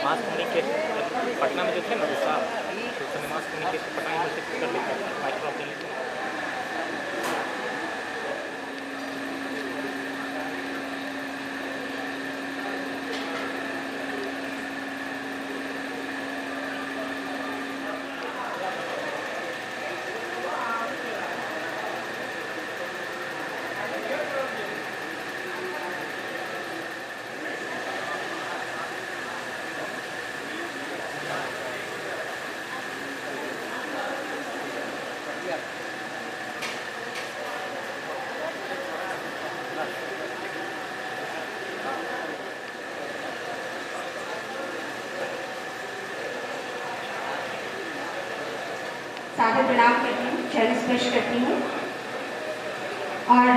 Mass communication Patna में जो थे ना दूसरा तो उसने मास कम्युनिकेशन पटना यूनिवर्सिटी कर लिया माइक्रो ऑफ सादर प्रणाम करती हूँ, चरण स्पर्श करती हूँ और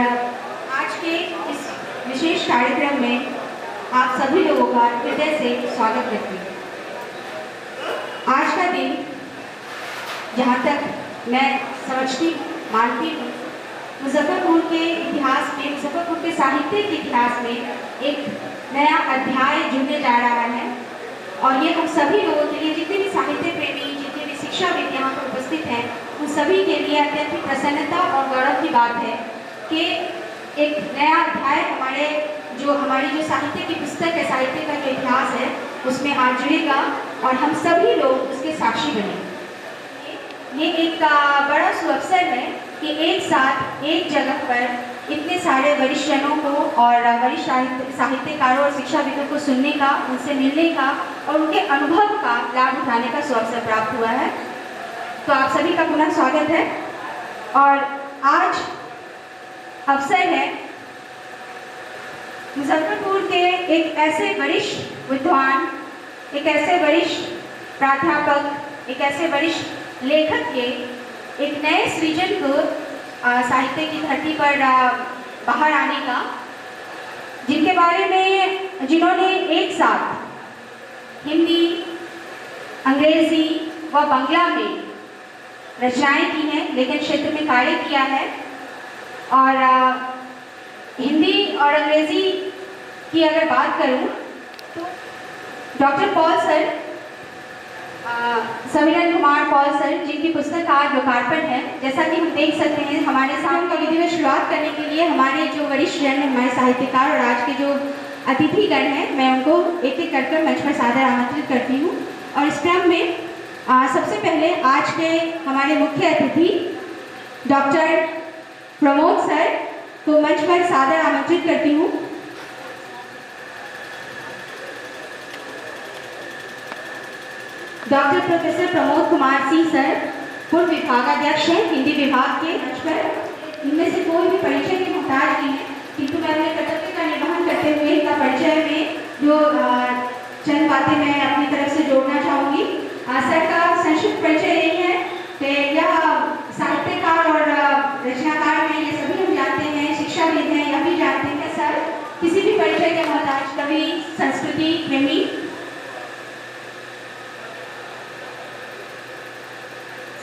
आज के इस विशेष कार्यक्रम में आप सभी लोगों का हृदय से स्वागत करती हूँ। आज का दिन जहाँ तक मैं समझती मानती हूँ मुजफ्फरपुर के इतिहास में, मुजफ्फरपुर के साहित्य के इतिहास में एक नया अध्याय जुड़ने जा रहा है और ये हम सभी लोगों के लिए, जितने भी साहित्य प्रेमी, जितने भी शिक्षाविद यहाँ पर उपस्थित हैं, उन सभी के लिए अत्यंत ही प्रसन्नता और गौरव की बात है कि एक नया अध्याय हमारी जो साहित्य की पुस्तक है, साहित्य का जो इतिहास है, उसमें आज जुड़ेगा और हम सभी लोग उसके साक्षी बने। ये एक बड़ा सुअवसर है कि एक साथ एक जगह पर इतने सारे वरिष्ठ जनों को और वरिष्ठ साहित्यकारों और शिक्षाविदों को सुनने का, उनसे मिलने का और उनके अनुभव का लाभ उठाने का सुअवसर प्राप्त हुआ है। तो आप सभी का पुनः स्वागत है। और आज अवसर है मुजफ्फरपुर के एक ऐसे वरिष्ठ विद्वान, एक ऐसे वरिष्ठ प्राध्यापक, एक ऐसे वरिष्ठ लेखक के एक नए सृजन को साहित्य की धरती पर बाहर आने का, जिनके बारे में जिन्होंने एक साथ हिंदी, अंग्रेजी व बांग्ला में रचनाएं की हैं, लेकिन क्षेत्र में कार्य किया है। और हिंदी और अंग्रेजी की अगर बात करूं तो doctor Paul sir, Samiran Kumar Paul sir, जिनकी पुस्तक आज लोकार्पण है, जैसा कि हम देख सकते हैं हमारे साथ का विधि में शुरुआत करने के लिए हमारे जो वरिष्ठ जन, हमारे साहित्यकार और आज के जो अतिथिगण हैं, मैं उनको एक एक कर मंच पर सादर आमंत्रित करती हूँ। और इस क्रम में सबसे पहले आज के हमारे मुख्य अतिथि डॉक्टर प्रमोद सर को मंच पर सादर आमंत्रित करती हूँ। Doctor professor Pramod Kumar Singh sir पूर्व विभागाध्यक्ष हैं हिंदी विभाग के। मंच पर इनमें से कोई भी परिचय की मोहताज नहीं है, किंतु मैं अपने कर्तव्य का निर्वहन करते हुए इनका परिचय में जो चंद बातें मैं अपनी तरफ से जोड़ना चाहूँगी। सर का संक्षिप्त परिचय यही है कि यह साहित्यकार और रचनाकार हैं, ये सभी हम जानते हैं, शिक्षाविद हैं, यह भी जानते हैं। सर किसी भी परिचय के मोहताज, कवि, संस्कृति प्रेमी।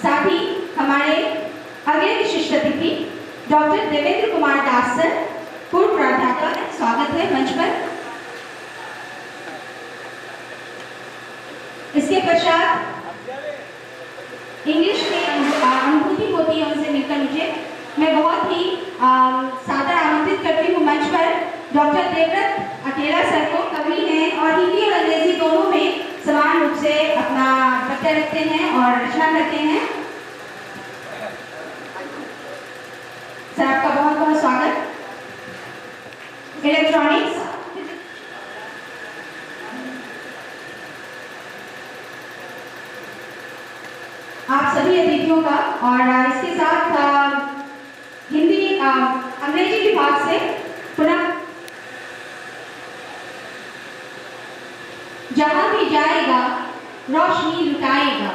साथ ही हमारे अगले विशिष्ट अतिथि डॉक्टर देवेंद्र कुमार दास सर, पूर्व प्राध्यापक, स्वागत है मंच पर। इसके पश्चात इंग्लिश में अनुभूति होती है उनसे मिलकर मुझे, मैं बहुत ही सादर आमंत्रित करती हूँ मंच पर डॉक्टर देवव्रत अकेला सर को। कवि हैं और हिंदी और अंग्रेजी दोनों में समान रूप से अपना प्रत्यय लेते हैं और रचना करते हैं। सर आपका बहुत बहुत स्वागत। इलेक्ट्रॉनिक्स, आप सभी अतिथियों का, और इसके साथ हिंदी अंग्रेजी विभाग से पुनः जहां भी जाएगा रोशनी लुटाएगा,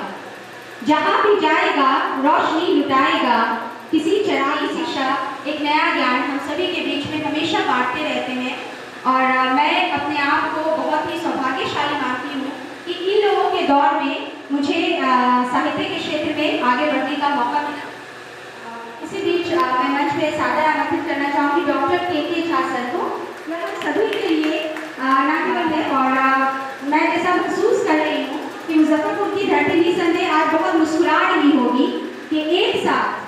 जहां भी जाएगा रोशनी लुटाएगा, किसी चराई शिक्षा एक नया ज्ञान हम सभी के बीच में हमेशा बांटते रहते हैं। और मैं अपने आप को बहुत ही सौभाग्यशाली मानती हूँ कि इन लोगों के दौर में मुझे साहित्य के क्षेत्र में आगे बढ़ने का मौका मिला। इसी बीच मैं मंच पे सादर आमंत्रित करना चाहूँगी डॉक्टर के झा सर को। यह सभी के लिए ना केवल है, और मैं ऐसा महसूस कर रही हूँ कि मुजफ्फरपुर की धरती निसंदेह आज बहुत मुस्कुरा रही होगी कि एक साथ।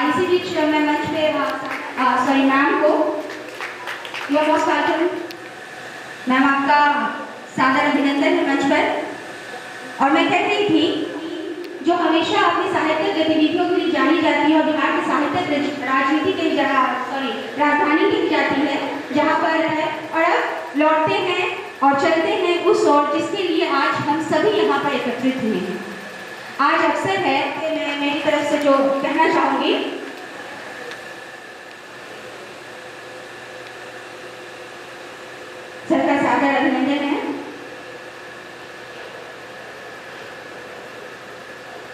इसी बीच मैं मंच पे सॉरी मैम को, you are most welcome ma'am, आपका सादर अभिनंदन है मंच पर। और मैं कह रही थी जो हमेशा अपनी साहित्यिक गतिविधियों के लिए जानी जाती है और बिहार की साहित्यिक राजनीति के राजधानी की जाती है, जहाँ पर है, और अब लौटते हैं और चलते हैं उस ओर जिसके लिए आज हम सभी यहाँ पर एकत्रित हुए हैं। आज अवसर है कि मैं मेरी तरफ से जो कहना चाहूँगी, सर का सादर अभिनंदन है।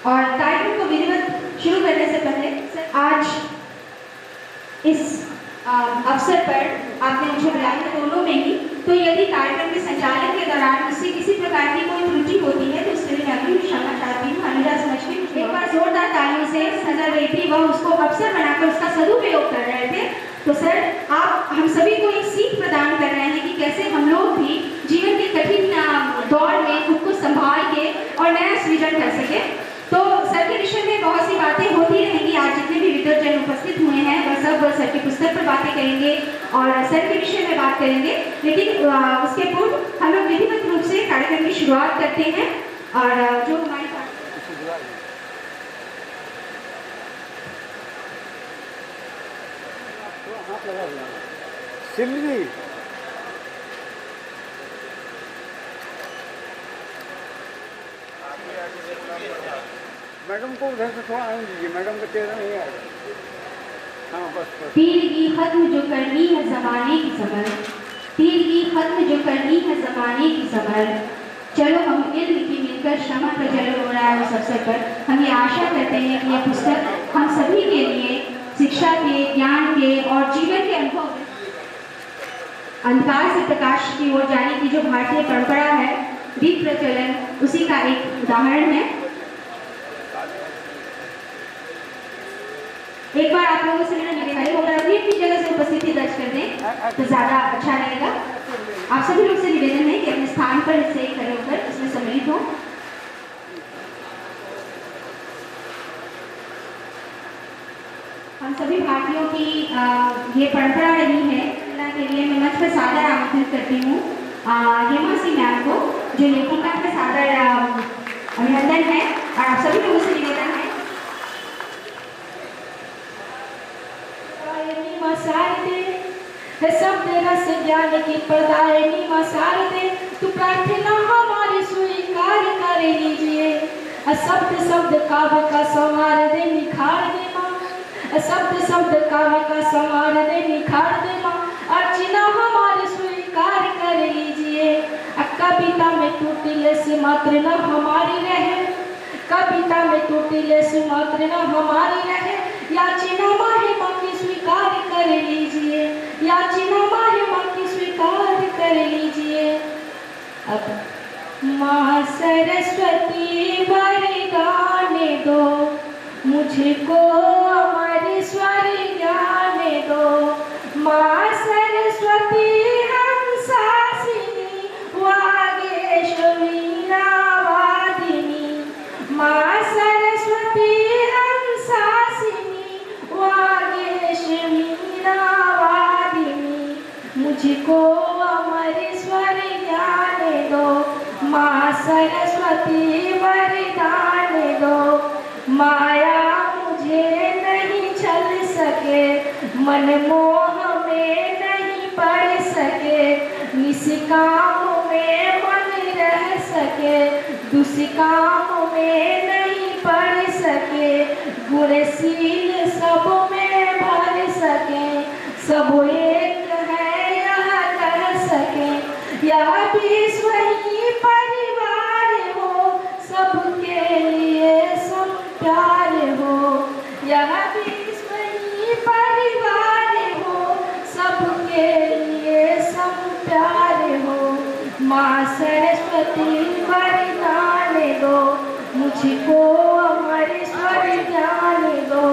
और कार्यक्रम को विधिवत शुरू करने से पहले सर, आज इस अवसर पर आपने मुझे बुलाया दोनों में ही, तो यदि कार्यक्रम के संचालन के दौरान मुझसे किसी प्रकार की कोई त्रुटि होती है तो उसके लिए मैं अपनी क्षमा चाहती हूँ। अनुजा समझ के एक बार जोरदार तालियों से नजर गई थी, वह उसको अवसर बनाकर उसका सदुपयोग कर रहे थे। तो सर, आप हम सभी को एक सीख प्रदान कर रहे हैं कि कैसे हम लोग भी जीवन के कठिन दौर में खुद को संभाल के और नया सृजन कर सके। तो सर के विषय में बहुत सी बातें होती रहेंगी। आज जितने भी विद्वजन उपस्थित हुए हैं वह सब सर की पुस्तक पर बातें करेंगे और सर के विषय में बात करेंगे, लेकिन उसके पूर्व हम लोग विधिवत रूप से कार्यक्रम की शुरुआत करते हैं। और जो हमारे सिल्वी मैडम को उधर से थोड़ा आने दीजिए, मैडम का चेहरा नहीं आएगा। हाँ बस बस। पीर की खत्म जो करनी है जमाने की समर, पीर की खत्म जो करनी है जमाने की समर, चलो हम इल्म की मिलकर शमा प्रज्वलित हो रहा है उस अवसर पर। हम ये आशा करते हैं कि यह पुस्तक हम सभी के लिए शिक्षा के, ज्ञान के और जीवन के अनुभव अंधकार से प्रकाश की ओर जाने की जो भारतीय परंपरा है, दीप प्रज्वलन, उसी का एक उदाहरण है। एक बार आप लोगों से मेरा निवेदन होगा, अपनी अपनी जगह से उपस्थिति दर्ज कर दें तो ज़्यादा अच्छा रहेगा। आप सभी लोग से निवेदन है कि अपने स्थान पर इससे खड़े होकर इसमें सम्मिलित हो। हम सभी भारतीयों की ये परंपरा रही है। के लिए मैं मंच पर सादर आमंत्रित करती हूँ हेमा सिंह मैम को, जो लेखिका का सादर अभिनंदन है। और आप सभी लोगों से निवेदन है शब्द रस ज्ञान की प्रदायनी मसारते, तू प्रार्थना हमारी स्वीकार कर लीजिए। शब्द शब्द काव्य का संवार दे, निखार दे माँ। शब्द शब्द काव्य का संवार दे, निखार दे माँ। अर्चना हमारे स्वीकार कर लीजिए। कविता में टूटिले से मात्र न हमारी रहे, कविता में टूटिले से मात्र न हमारी रहे। याचना महिमा की स्वीकार कर लीजिए, याचना महिमा की स्वीकार कर लीजिए। अब माँ सरस्वती वरदान दो, मुझको अमर स्वर ज्ञान दो। माँ सरस्वती हंसासिनी वागेश्वरी नावादिनी। माँ सरस्वती हंसासिनी वागेश्वरी नावादिनी, मुझको अमर स्वर ज्ञान दो। सरस्वती वरदान दो, माया मुझे नहीं छल सके, मन मोह में नहीं पड़ सके, निष्काम में मन रह सके, दुष्काम में नहीं पड़ सके, गुणशील सब में भर सके, सब एक है यह कह सके, यह विश्व ही परिवार हो, सबके लिए सब प्यार हो, यह विश्व ही परिवार हो, सबके लिए सब प्यार हो। माँ सरस्वती वरदान दो, मुझको अमरेश्वर ज्ञान दो,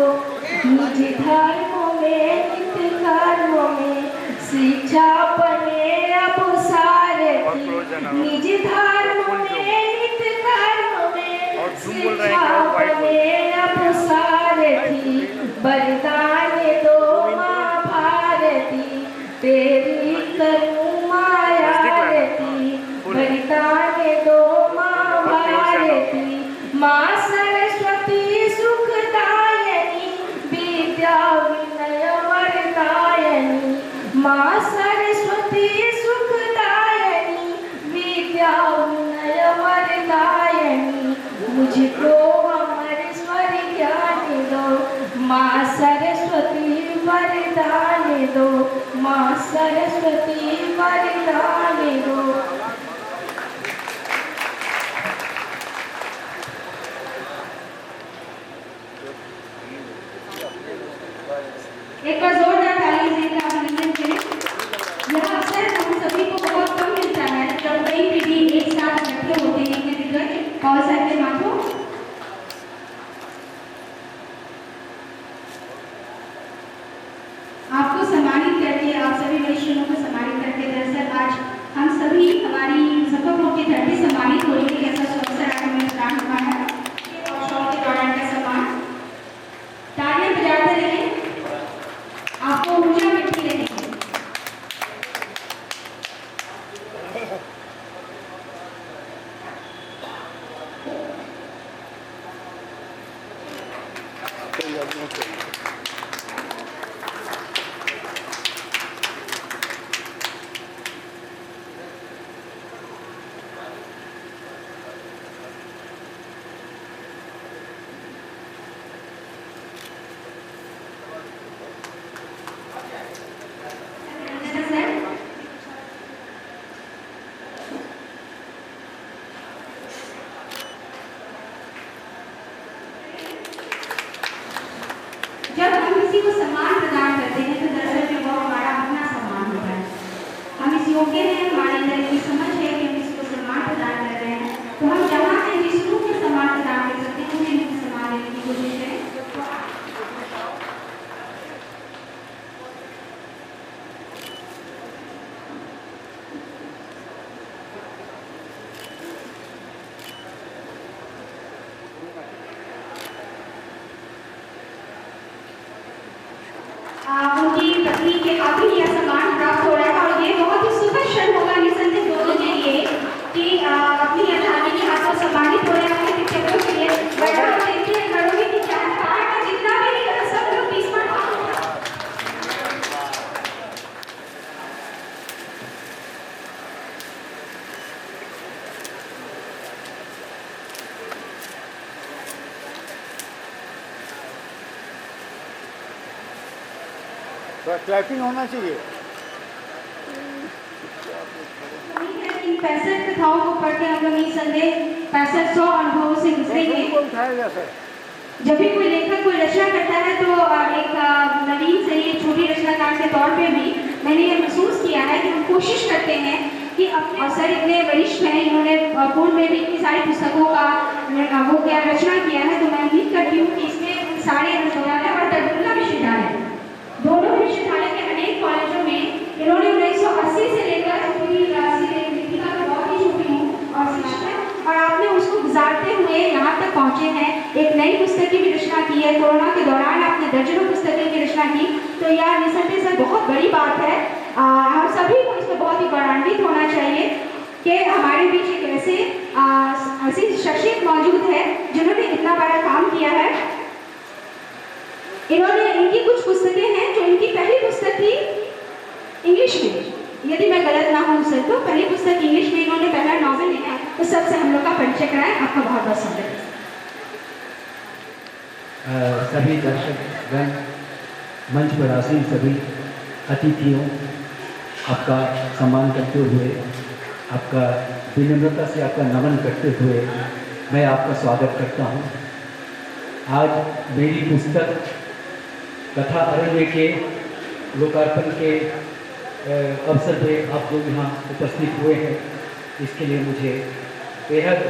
निज धर्म में नित्य कर्म में शिक्षा बने अब सारथी, निज धर्म में नित्य कर्म में शिक्षा बने अब सारथी, वरदान दो माँ भारती, तेरी करूँ माया रती, वरदान दो माँ भारती, माँ सरस्वती सुखदायनी, विद्या विनय वरदायनी, माँ सरस्वती सुखदायनी, विद्या विनय वरदायनी, मुझको अमरेश्वर ज्ञान दो, माँ सरस्वती वरदान दो, माँ सरस्वती वरदान दो। एक बार जोरदार ताली से अभिनंदन करें। यह अवसर हम सभी को बहुत कम मिलता है जब कई पीढ़ी एक साथ इकट्ठे होते हैं कि दिग्गज और सत्य माथो आपको सम्मानित करके, आप सभी वरिष्ठों को सम्मानित करके, दरअसल आज हम सभी हमारी सफल के धरती सम्मानित हो रही है। ऐसा अवसर आज हमें प्रदान हुआ है और शौक के दौरान का सम्मान तालियां बजाते रहे, आपको ऊर्जा मिलती रहेगी। जब हम किसी को सम्मान प्रदान करते हैं तो दरअसल में वो हमारा अपना सम्मान होता है। हम इस योग्य हैं, हमारे अंदर ये समझ है कि हम किसी को सम्मान प्रदान कर रहे हैं, तो हम जहाँ से जिस रूप में सम्मान प्रदान कर सकते हैं उसी रूप में सम्मान लेने की कोशिश करें। उनकी पत्नी के अभी यह सम्मान प्राप्त हो रहा है और ये बहुत ही सुखद क्षण होगा निसंदेह दोनों के लिए कि अपनी यथार्थ के हाथ को सम्मानित हो रहे हैं अपने शिक्षकों के लिए। बड़ा हम देखते हैं घरों में कि क्या है का जितना भी सब लोग 20 मिनट तो क्लैपिंग होना चाहिए। इन 65 कथाओं को पढ़ के हम लोग निसंदेह 6500 अनुभवों से गुजरेंगे। जब भी कोई लेखक कोई रचना करता है तो एक नवीन से एक छोटी रचनाकार के तौर पे भी मैंने ये महसूस किया है कि हम कोशिश करते हैं कि अपने और सर इतने वरिष्ठ हैं, इन्होंने पूर्व में भी इतनी सारी पुस्तकों का वो क्या रचना किया है, तो मैं उम्मीद करती हूँ कि इसमें सारे विश्वविद्यालय और दरभंगा विश्वविद्यालय दोनों विश्वविद्यालय के अनेक कॉलेजों में इन्होंने 1980 से लेकर लिखिका में बहुत ही छुपी हूँ और शिक्षक और आपने उसको गुजारते हुए यहाँ तक पहुँचे हैं। एक नई पुस्तक की भी रचना की है, कोरोना के दौरान आपने दर्जनों पुस्तकें की रचना की, तो यह निसंदेह सर बहुत बड़ी बात है। हम सभी को इसमें बहुत ही गौरवान्वित होना चाहिए कि हमारे बीच एक ऐसे ऐसी शख्सियत मौजूद है जिन्होंने इतना बड़ा काम किया है। इनकी कुछ पुस्तकें हैं, जो इनकी पहली पुस्तक थी इंग्लिश में, यदि मैं गलत ना हूँ सर, तो पहली पुस्तक इंग्लिश में इन्होंने पहला नॉवेल लिखा है। तो सबसे हम लोग का परिचय कराएं। आपका बहुत बहुत स्वागत है। सभी दर्शकगण, मंच पर आसीन सभी अतिथियों, आपका सम्मान करते हुए, आपका विनम्रता से आपका नमन करते हुए मैं आपका स्वागत करता हूँ। आज मेरी पुस्तक कथा अरण्य के लोकार्पण के अवसर पे आप लोग यहाँ उपस्थित हुए हैं, इसके लिए मुझे बेहद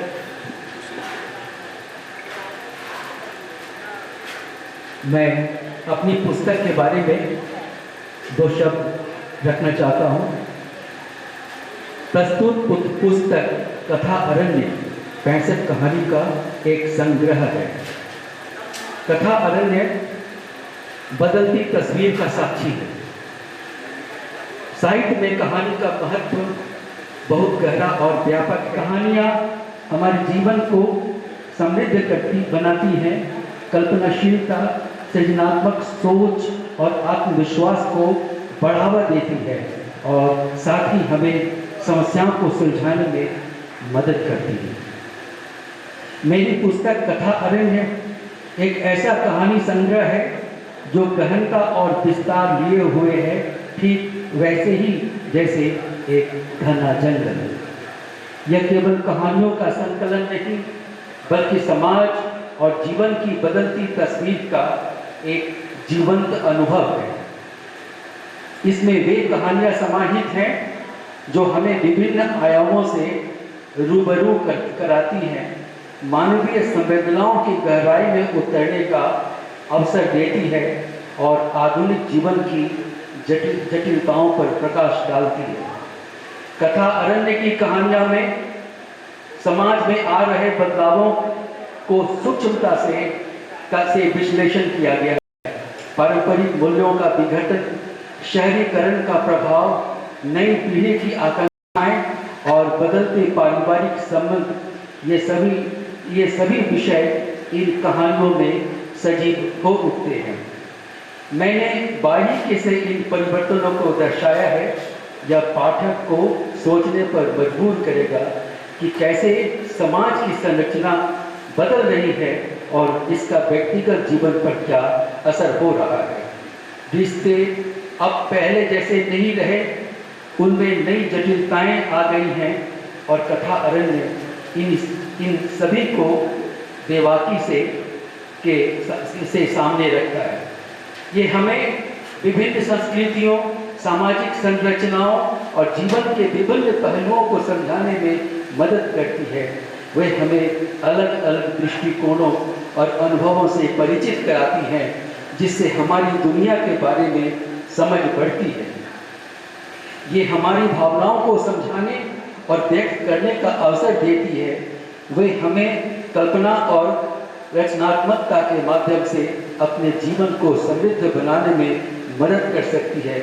मैं अपनी पुस्तक के बारे में दो शब्द रखना चाहता हूँ। प्रस्तुत पुस्तक कथा अरण्य 65 कहानी का एक संग्रह है। कथा अरण्य बदलती तस्वीर का साक्षी है। साहित्य में कहानी का महत्व बहुत गहरा और व्यापक है। कहानियाँ हमारे जीवन को समृद्ध करती बनाती हैं, कल्पनाशीलता, सृजनात्मक सोच और आत्मविश्वास को बढ़ावा देती है और साथ ही हमें समस्याओं को सुलझाने में मदद करती है। मेरी पुस्तक कथा अरण्य एक ऐसा कहानी संग्रह है जो गहनता और विस्तार लिए हुए है, ठीक वैसे ही जैसे एक घना जंगल। यह केवल कहानियों का संकलन नहीं, बल्कि समाज और जीवन की बदलती तस्वीर का एक जीवंत अनुभव है। इसमें वे कहानियां समाहित हैं जो हमें विभिन्न आयामों से रूबरू कराती हैं, मानवीय संवेदनाओं की गहराई में उतरने का अवसर देती है और आधुनिक जीवन की जटिलताओं पर प्रकाश डालती है। कथा अरण्य की कहानियां में समाज में आ रहे बदलावों को सूक्ष्मता से विश्लेषण किया गया है। पारंपरिक मूल्यों का विघटन, शहरीकरण का प्रभाव, नई पीढ़ी की आकांक्षाएं और बदलते पारिवारिक संबंध, ये सभी विषय इन कहानियों में सजीव हो उठते हैं। मैंने बारीकी से इन परिवर्तनों को दर्शाया है। यह पाठक को सोचने पर मजबूर करेगा कि कैसे समाज की संरचना बदल रही है और इसका व्यक्तिगत जीवन पर क्या असर हो रहा है। रिश्ते अब पहले जैसे नहीं रहे, उनमें नई जटिलताएं आ गई हैं और कथा अरण्य इन सभी को बेबाकी से सामने रखता है। ये हमें विभिन्न संस्कृतियों, सामाजिक संरचनाओं और जीवन के विभिन्न पहलुओं को समझाने में मदद करती है। वे हमें अलग अलग दृष्टिकोणों और अनुभवों से परिचित कराती हैं, जिससे हमारी दुनिया के बारे में समझ बढ़ती है। ये हमारी भावनाओं को समझाने और व्यक्त करने का अवसर देती है। वे हमें कल्पना और रचनात्मकता के माध्यम से अपने जीवन को समृद्ध बनाने में मदद कर सकती है।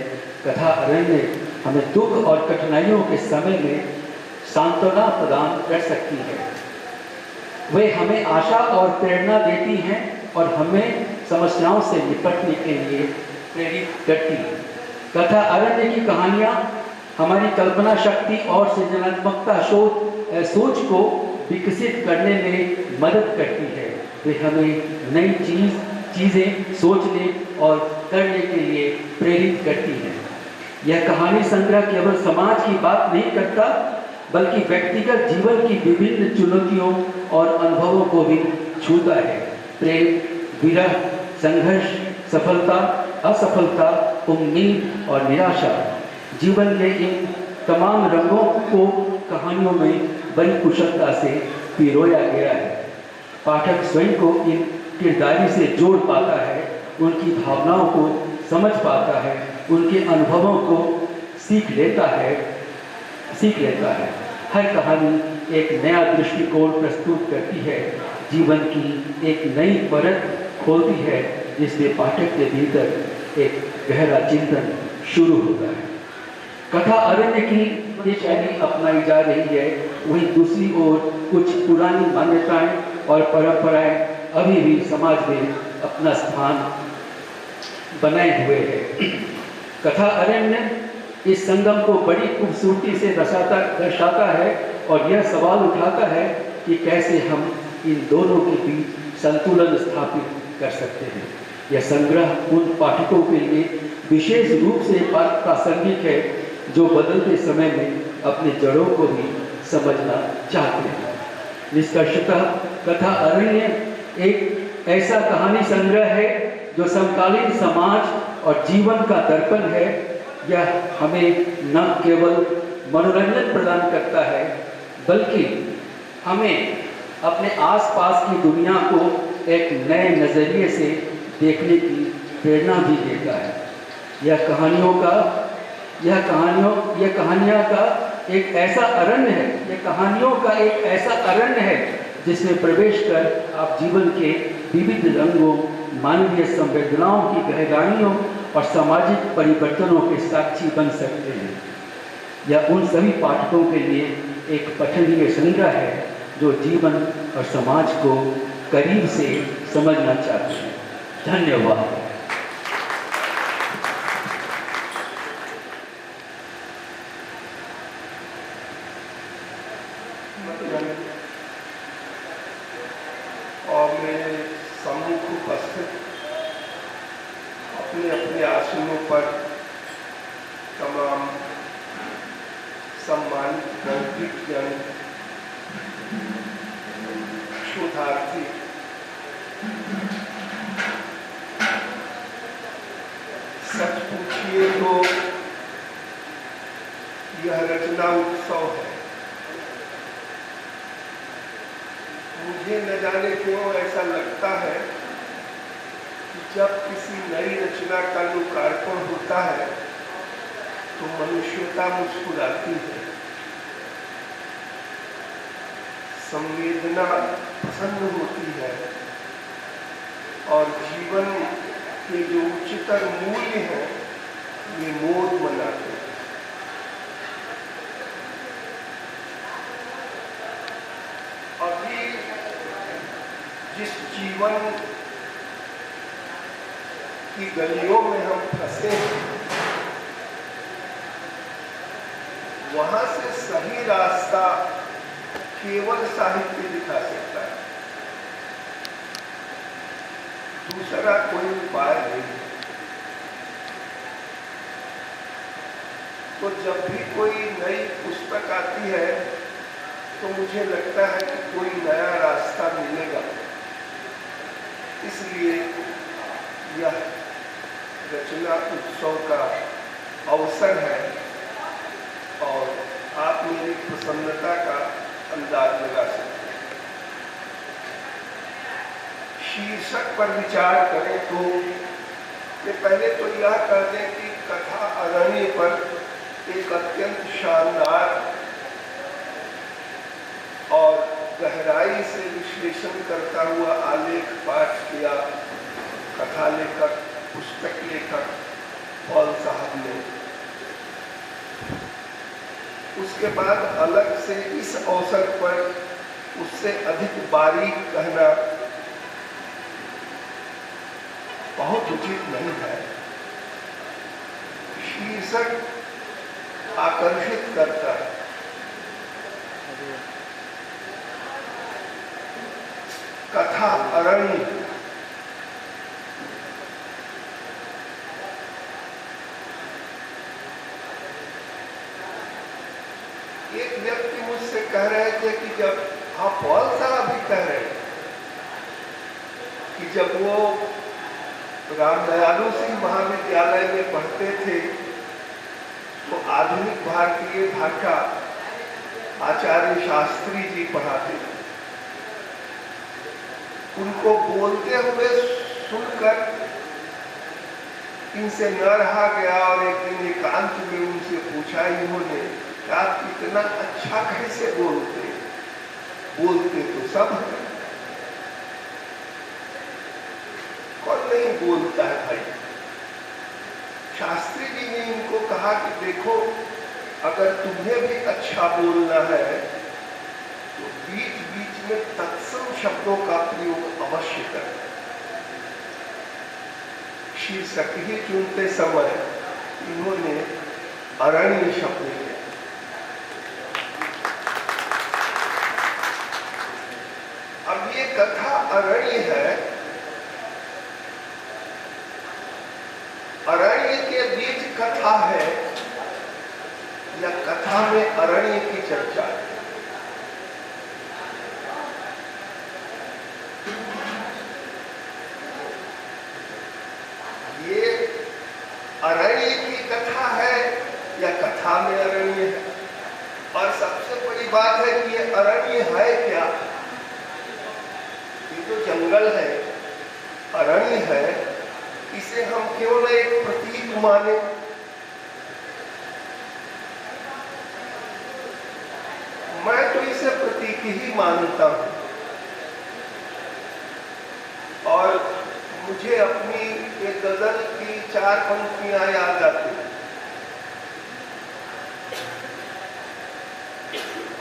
कथा अरण्य हमें दुख और कठिनाइयों के समय में सांत्वना प्रदान कर सकती है। वे हमें आशा और प्रेरणा देती हैं और हमें समस्याओं से निपटने के लिए प्रेरित करती हैं। कथा अरण्य की कहानियाँ हमारी कल्पना शक्ति और सृजनात्मकता सोच को विकसित करने में मदद करती है। वे हमें नई चीज़ें सोचने और करने के लिए प्रेरित करती हैं। यह कहानी संग्रह केवल समाज की बात नहीं करता, बल्कि व्यक्तिगत जीवन की विभिन्न चुनौतियों और अनुभवों को भी छूता है। प्रेम, विरह, संघर्ष, सफलता, असफलता, उम्मीद और निराशा, जीवन के इन तमाम रंगों को कहानियों में बड़ी कुशलता से पिरोया गया है। पाठक स्वयं को इन किरदारी से जोड़ पाता है, उनकी भावनाओं को समझ पाता है, उनके अनुभवों को सीख लेता है। हर कहानी एक नया दृष्टिकोण प्रस्तुत करती है, जीवन की एक नई परत खोलती है, जिससे पाठक के भीतर एक गहरा चिंतन शुरू होता है। कथा अरण्य की ये शैली अपनाई जा रही है, वहीं दूसरी ओर कुछ पुरानी मान्यताएं और परंपराएं अभी भी समाज में अपना स्थान बनाए हुए है। कथा अरण्य इस संगम को बड़ी खूबसूरती से दर्शाता है और यह सवाल उठाता है कि कैसे हम इन दोनों के बीच संतुलन स्थापित कर सकते हैं। यह संग्रह उन पाठकों के लिए विशेष रूप से प्रासंगिक है जो बदलते समय में अपने जड़ों को भी समझना चाहते हैं। निष्कर्षतः कथा अरण्य एक ऐसा कहानी संग्रह है जो समकालीन समाज और जीवन का दर्पण है। यह हमें न केवल मनोरंजन प्रदान करता है बल्कि हमें अपने आसपास की दुनिया को एक नए नज़रिए से देखने की प्रेरणा भी देता है। यह कहानियों का एक ऐसा अरण्य है, यह कहानियों का एक ऐसा अरण्य है जिसमें प्रवेश कर आप जीवन के विविध रंगों, मानवीय संवेदनाओं की गहराइयों और सामाजिक परिवर्तनों के साक्षी बन सकते हैं। यह उन सभी पाठकों के लिए एक पठनीय संग्रह है जो जीवन और समाज को करीब से समझना चाहते हैं। धन्यवाद। और मेरे सम्मुख उपस्थित अपने अपने आसनों पर तमाम सम्मानित वैज्ञान शोधार्थी सच पूछिए तो यह रचना उत्सव है। मुझे न जाने क्यों ऐसा लगता है कि जब किसी नई रचना का लोकार्पण होता है तो मनुष्यता मुस्कुराती है, संवेदना प्रसन्न होती है और जीवन के जो उच्चतर मूल्य हैं ये मोद मनाते हैं। अभी जिस जीवन की गलियों में हम फंसे हैं वहां से सही रास्ता केवल साहित्य दिखा सकता है, दूसरा कोई उपाय नहीं। तो जब भी कोई नई पुस्तक आती है तो मुझे लगता है कि कोई नया रास्ता मिलेगा। इसलिए यह रचना उत्सव का अवसर है और आप मेरी प्रसन्नता का अंदाज लगा सकते हैं। शीर्षक पर विचार करें तो पहले तो यह कर दें कि कथा अरण्य पर एक अत्यंत शानदार और गहराई से विश्लेषण करता हुआ आलेख पाठ किया कथा लेखक, पुस्तक लेखक पॉल साहब ने। उसके बाद अलग से इस अवसर पर उससे अधिक बारीक कहना बहुत उचित नहीं है। शीर्षक आकर्षित करता है। कथा अरण्य एक व्यक्ति मुझसे कह रहे थे कि जब पॉल साहब भी कह रहे थे कि जब वो रामदयालु सिंह महाविद्यालय में पढ़ते थे तो आधुनिक भारतीय भाषा आचार्य शास्त्री जी पढ़ाते थे। उनको बोलते हुए सुनकर इनसे न रहा गया और एक दिन एकांत में उनसे पूछा इन्होंने, आप इतना अच्छा कैसे बोलते तो सब है, कौन नहीं बोलता है भाई। शास्त्री जी ने इनको कहा कि देखो अगर तुम्हें भी अच्छा बोलना है तो बीच बीच में तत्सम शब्दों का प्रयोग अवश्य करें। शीर्षक ही चुनते समय इन्होंने अरण्य शब्द लिया। अब ये कथा अरण्य है, अरण्य के बीच कथा है या कथा में अरण्य की चर्चा है? ये अरण्य की कथा है या कथा में अरण्य है? और सबसे बड़ी बात है कि ये अरण्य है क्या? ये जो जंगल है, अरण्य है, इसे हम क्यों न एक प्रतीक माने? मैं तो इसे प्रतीक ही मानता हूं। और मुझे अपनी एक गजल की 4 पंक्तियां याद आती हैं।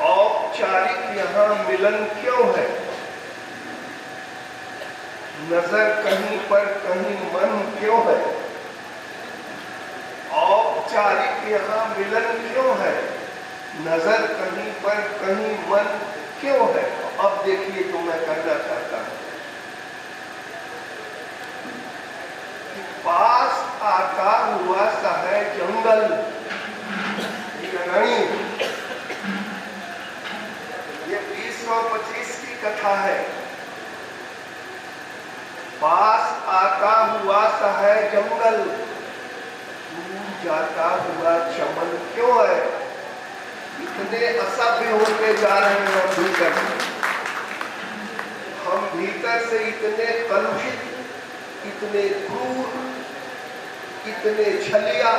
औपचारिक यहाँ मिलन क्यों है, नजर कहीं पर कहीं मन क्यों है? औपचारिक यहाँ मिलन क्यों है, नजर कहीं पर कहीं मन क्यों है? अब देखिए तो मैं कहना चाहता हूं कि पास आता हुआ सा है जंगल, ये 2025 की कथा है। पास आता हुआ सा है जंगल, दूर जाता हुआ चमन क्यों है? इतने असभ्य होते जा रहे हैं हम भीतर, हम भीतर से इतने कलुषित, इतने क्रूर, इतने छलिया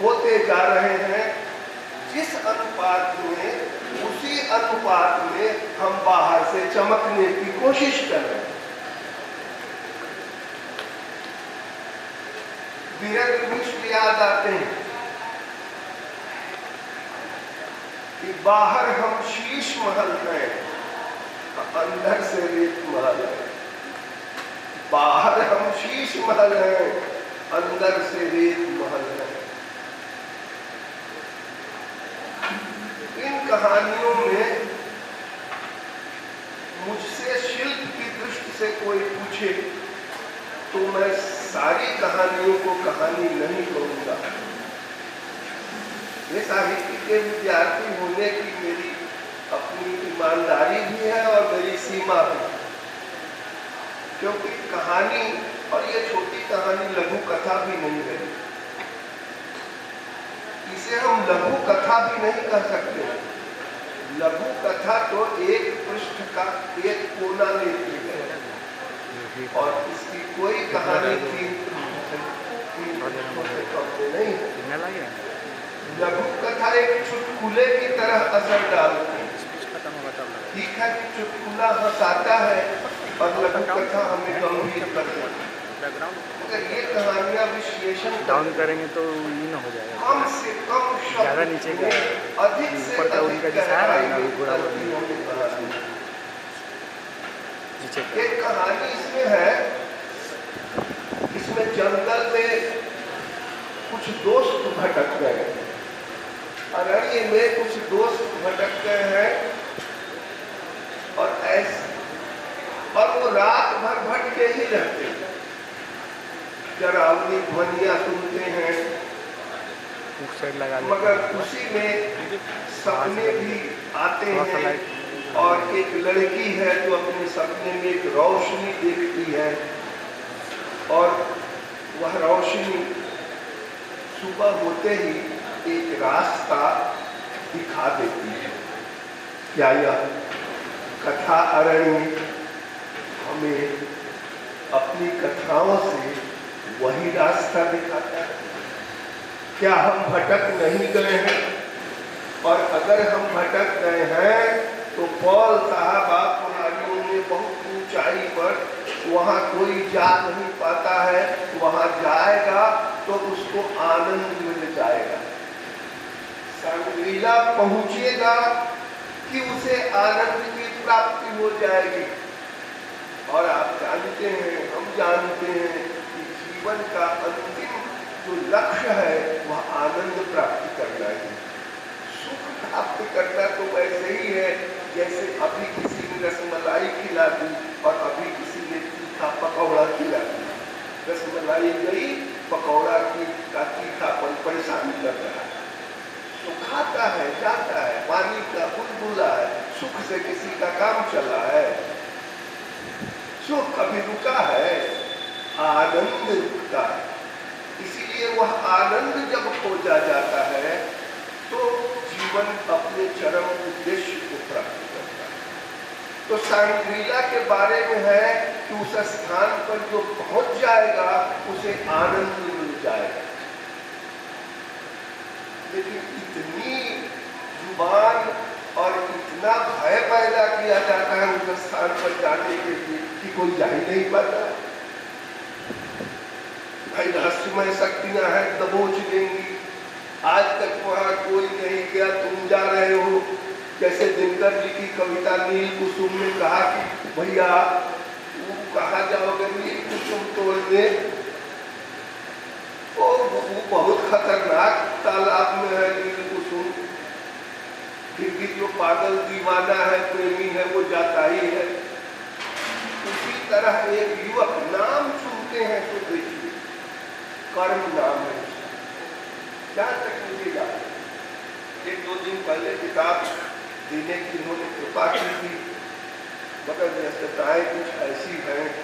होते जा रहे हैं। जिस अनुपात में, उसी अनुपात में हम बाहर से चमकने की कोशिश कर रहे हैं। विरग मिश्र याद आते हैं कि बाहर हम शीश महल हैं, अंदर से रेत महल है। बाहर हम शीश महल हैं, अंदर से रेत महल है। इन कहानियों में मुझसे शिल्प की दृष्टि से कोई पूछे तो मैं सारी कहानियों को कहानी नहीं कहूंगा। ये साहित्य के विद्यार्थी होने की मेरी अपनी ईमानदारी भी है और मेरी सीमा भी, क्योंकि कहानी, और ये छोटी कहानी लघु कथा भी नहीं है, इसे हम लघु कथा भी नहीं कह सकते। लघु कथा तो एक पृष्ठ का एक कोना लेती है और इसकी कोई कहानी की नहीं है। लघु कथा एक चुटकुले की तरह असर डालती है। ठीक है कि चुटकुला हंसाता है और लघु कथा हमें गंभीर करती है, मगर ये कहानियां विश्लेषण डाउन करेंगे तो ये ना हो जाएगा, कम से कम ज़्यादा नीचे का अधिक से ऊपर का उनका जैसा है ना, एक कहानी इसमें है, इसमें जंगल में कुछ दोस्त भटक गए, अरण्य में कुछ दोस्त भटक गए हैं और वो रात भर भटके ही रहते हैं। डरावनी ध्वनियां सुनते हैं, मगर उसी में सपने भी आते हैं। और एक लड़की है जो अपने सपने में एक रोशनी देखती है और वह रोशनी सुबह होते ही एक रास्ता दिखा देती है। क्या यह कथा अरण्य हमें अपनी कथाओं से वही रास्ता दिखाता है? क्या हम भटक नहीं गए हैं? और अगर हम भटक गए हैं तो पौल साहब आप पहाड़ियों में बहुत ऊंचाई पर, वहाँ कोई जा नहीं पाता है, वहाँ जाएगा तो उसको आनंद मिल जाएगा। सांग्रीला पहुंचेगा कि उसे आनंद की प्राप्ति हो जाएगी। और आप जानते हैं, हम जानते हैं कि जीवन का अंतिम जो लक्ष्य है वह आनंद प्राप्त करना है। सुख प्राप्त करना तो वैसे ही है जैसे अभी किसी ने रसमलाई खिला दी और अभी किसी ने तीखा पकौड़ा खिला दिया। रसमलाई गई, पकौड़ा की का तीखापन परेशान कर रहा है, तो खाता है, जाता है, पानी का बुलबुला है, सुख से किसी का काम चला है, सुख कभी रुका है, आनंद रुकता है। इसीलिए वह आनंद जब खोजा जाता है तो जीवन अपने चरम उद्देश्य को प्राप्त करता है। तो सांग्रीला के बारे में है कि उस स्थान पर जो पहुंच जाएगा उसे आनंद मिल जाएगा। लेकिन इतनी जुबान और इतना भय पैदा किया जाता है उस स्थान पर जाने के लिए कि कोई जा ही नहीं पाता। भाई रहस्यमय शक्तियां हैं, दबोच देंगी। आज तक वहां कोई नहीं गया, तुम जा रहे हो। जैसे दिनकर जी की कविता नील कुसुम ने कहा कि भैया कहाँ जाओगे नील कुसुम तोड़ने, वो बहुत खतरनाक तालाब में है नील कुसुम। फिर भी जो पागल दीवाना है, प्रेमी है, वो जाता ही है। उसी तरह एक युवक नाम सुनते हैं तो देखिए कर्म नाम है, क्या तक मुझे याद है 1-2 दिन पहले किताब देने की उन्होंने कृपा की थी, मगर व्यस्तताएं कुछ ऐसी हैं कि